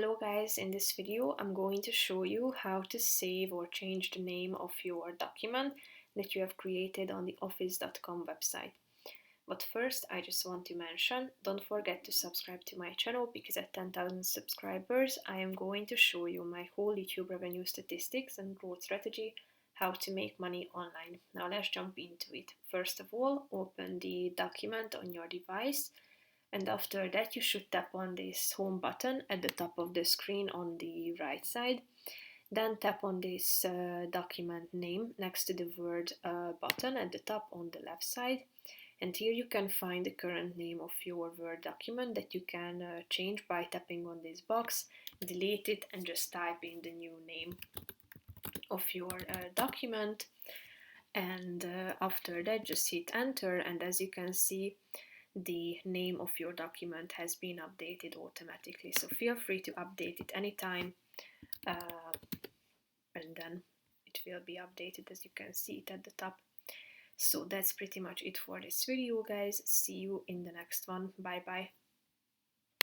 Hello guys, in this video I'm going to show you how to save or change the name of your document that you have created on the office.com website. But first I just want to mention, don't forget to subscribe to my channel because at 10,000 subscribers I am going to show you my whole YouTube revenue statistics and growth strategy, how to make money online. Now let's jump into it. First of all, open the document on your device. And after that you should tap on this home button at the top of the screen on the right side. Then tap on this document name next to the word button at the top on the left side. And here you can find the current name of your Word document that you can change by tapping on this box, delete it and just type in the new name of your document. And after that just hit enter, and as you can see, the name of your document has been updated automatically, so feel free to update it anytime, and then it will be updated as you can see it at the top. So that's pretty much it for this video guys. See you in the next one. Bye bye.